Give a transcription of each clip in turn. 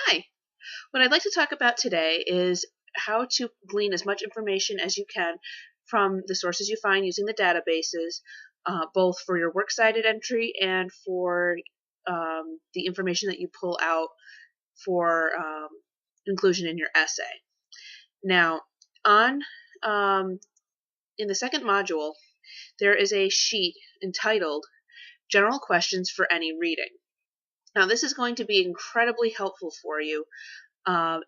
Hi. What I'd like to talk about today is how to glean as much information as you can from the sources you find using the databases, both for your works cited entry and for the information that you pull out for inclusion in your essay. Now, on in the second module, there is a sheet entitled General Questions for Any Reading. Now, this is going to be incredibly helpful for you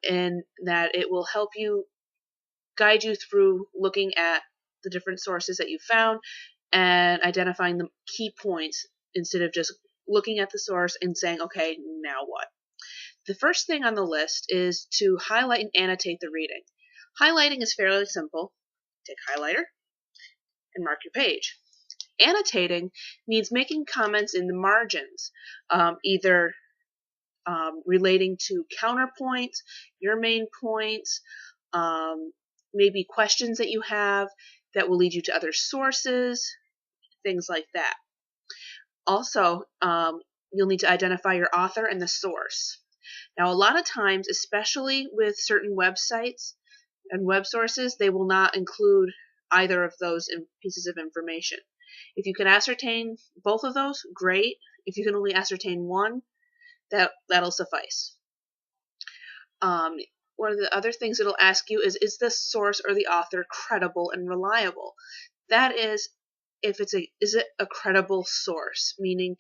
in that it will help you guide you through looking at the different sources that you found and identifying the key points instead of just looking at the source and saying, okay, now what? The first thing on the list is to highlight and annotate the reading. Highlighting is fairly simple. Take highlighter and mark your page. Annotating means making comments in the margins, either relating to counterpoints, your main points, maybe questions that you have that will lead you to other sources, things like that. Also, you'll need to identify your author and the source. Now, a lot of times, especially with certain websites and web sources, they will not include either of those pieces of information. If you can ascertain both of those, great. If you can only ascertain one, that'll suffice. One of the other things it'll ask you is the source or the author credible and reliable? That is, is it a credible source? Meaning,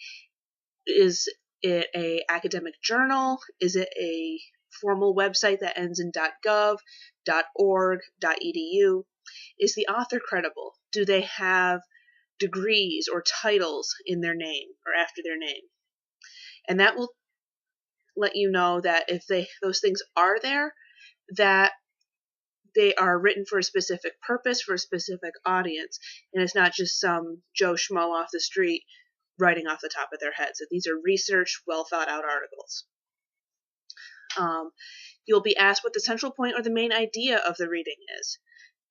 is it a academic journal? Is it a formal website that ends in .gov, .org, .edu? Is the author credible? Do they have degrees or titles in their name or after their name? And that will let you know that if those things are there, that they are written for a specific purpose, for a specific audience, and it's not just some Joe Schmo off the street writing off the top of their heads. That these are researched, well thought out articles. You'll be asked what the central point or the main idea of the reading is.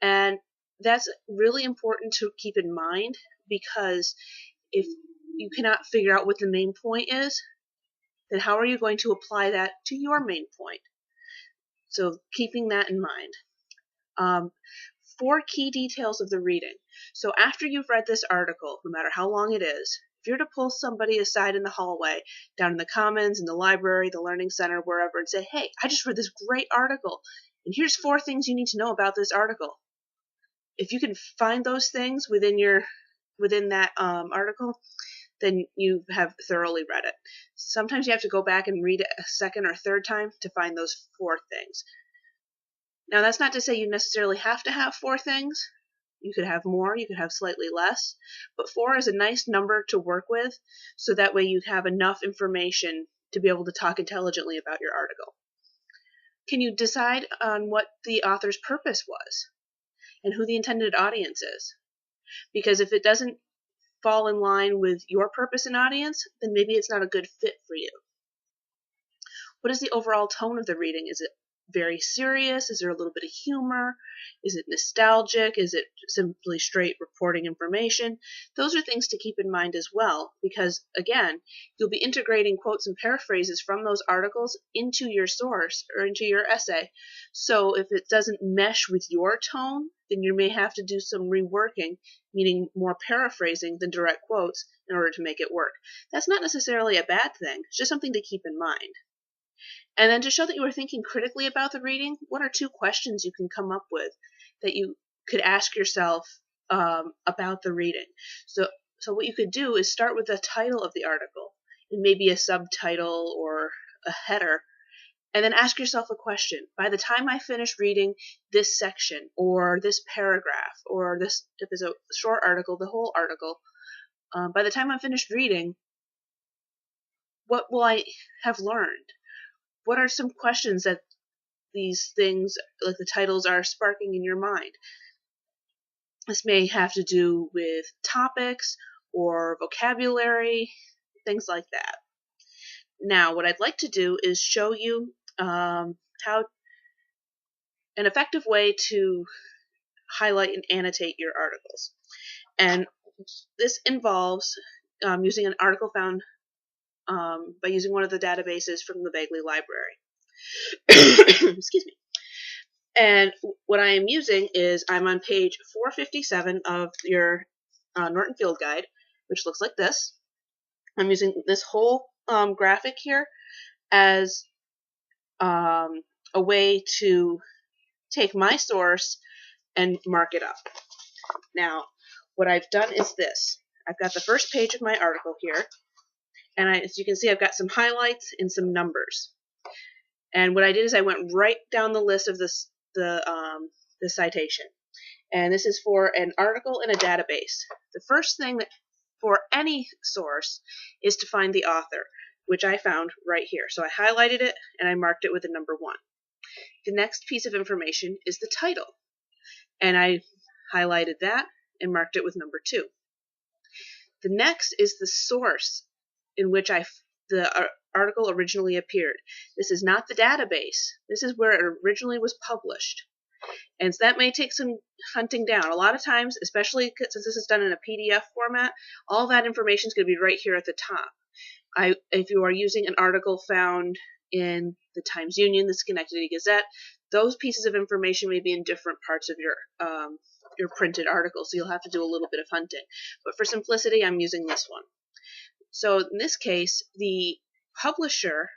And that's really important to keep in mind, because if you cannot figure out what the main point is, then how are you going to apply that to your main point? So keeping that in mind. 4 key details of the reading. So after you've read this article, no matter how long it is, if you're to pull somebody aside in the hallway, down in the commons, in the library, the learning center, wherever, and say, hey, I just read this great article, and here's 4 things you need to know about this article. If you can find those things within that article, then you have thoroughly read it. Sometimes you have to go back and read it a second or third time to find those 4 things. Now, that's not to say you necessarily have to have 4 things. You could have more, you could have slightly less, but 4 is a nice number to work with, so that way you have enough information to be able to talk intelligently about your article. Can you decide on what the author's purpose was and who the intended audience is? Because if it doesn't fall in line with your purpose and audience, then maybe it's not a good fit for you. What is the overall tone of the reading? Is it very serious? Is there a little bit of humor? Is it nostalgic? Is it simply straight reporting information? Those are things to keep in mind as well, because again, you'll be integrating quotes and paraphrases from those articles into your source or into your essay. So if it doesn't mesh with your tone, then you may have to do some reworking, meaning more paraphrasing than direct quotes, in order to make it work. That's not necessarily a bad thing. It's just something to keep in mind. And then to show that you are thinking critically about the reading, what are 2 questions you can come up with that you could ask yourself about the reading? So what you could do is start with the title of the article, and maybe a subtitle or a header, and then ask yourself a question. By the time I finish reading this section, or this paragraph, or this, if it's a short article, the whole article, by the time I'm finished reading, what will I have learned? What are some questions that these things, like the titles, are sparking in your mind? This may have to do with topics or vocabulary, things like that. Now, what I'd like to do is show you how an effective way to highlight and annotate your articles. And this involves using an article found by using one of the databases from the Bagley Library. Excuse me. And what I am using is I'm on page 457 of your Norton Field Guide, which looks like this. I'm using this whole graphic here as a way to take my source and mark it up. Now, what I've done is this. I've got the first page of my article here, and as you can see, I've got some highlights and some numbers. And what I did is I went right down the list of the citation. And this is for an article in a database. The first thing that for any source is to find the author, which I found right here. So I highlighted it and I marked it with a number 1. The next piece of information is the title, and I highlighted that and marked it with number 2. The next is the source in which the article originally appeared. This is not the database. This is where it originally was published. And so that may take some hunting down. A lot of times, especially since this is done in a PDF format, all that information is going to be right here at the top. If you are using an article found in the Times-Union, the Schenectady Gazette, those pieces of information may be in different parts of your printed article, so you'll have to do a little bit of hunting. But for simplicity, I'm using this one. So in this case, the publisher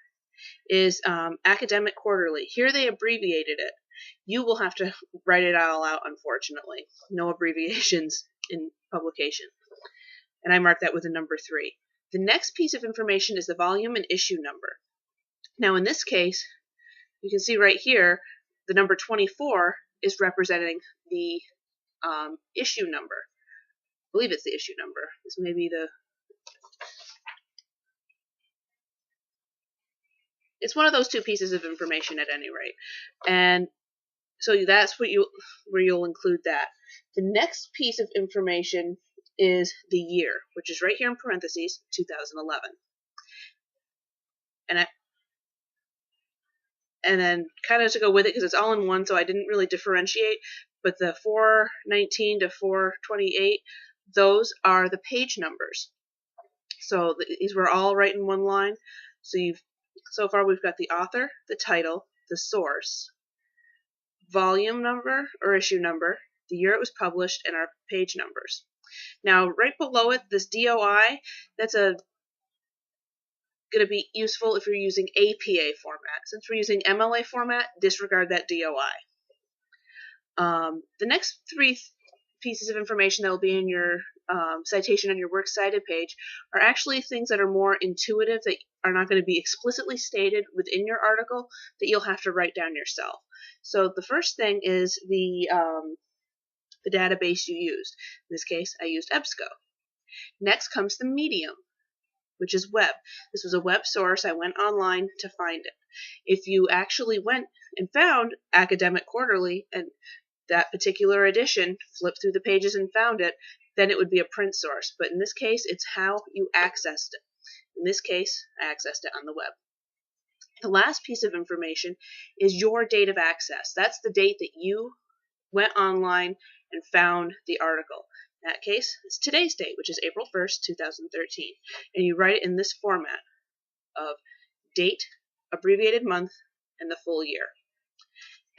is Academic Quarterly. Here they abbreviated it. You will have to write it all out, unfortunately. No abbreviations in publication. And I marked that with a number 3. The next piece of information is the volume and issue number. Now in this case, you can see right here, the number 24 is representing the issue number. I believe it's the issue number. This may be the... It's one of those 2 pieces of information at any rate. And so that's where you'll include that. The next piece of information is the year, which is right here in parentheses, 2011. And then kind of to go with it, because it's all in one, so I didn't really differentiate, but the 419 to 428, those are the page numbers. So these were all right in one line. So far we've got the author, the title, the source, volume number or issue number, the year it was published, and our page numbers. Now, right below it, this DOI, that's going to be useful if you're using APA format. Since we're using MLA format, disregard that DOI. The next 3 pieces of information that will be in your citation on your Works Cited page are actually things that are more intuitive, that are not going to be explicitly stated within your article, that you'll have to write down yourself. So the first thing is the database you used. In this case, I used EBSCO. Next comes the medium, which is web. This was a web source. I went online to find it. If you actually went and found Academic Quarterly and that particular edition, flipped through the pages and found it, then it would be a print source. But in this case, it's how you accessed it. In this case, I accessed it on the web. The last piece of information is your date of access. That's the date that you went online and found the article. In that case, it's today's date, which is April 1st, 2013. And you write it in this format of date, abbreviated month, and the full year.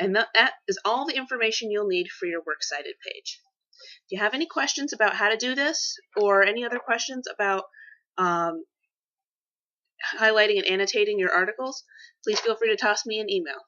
And that is all the information you'll need for your Works Cited page. If you have any questions about how to do this, or any other questions about highlighting and annotating your articles, please feel free to toss me an email.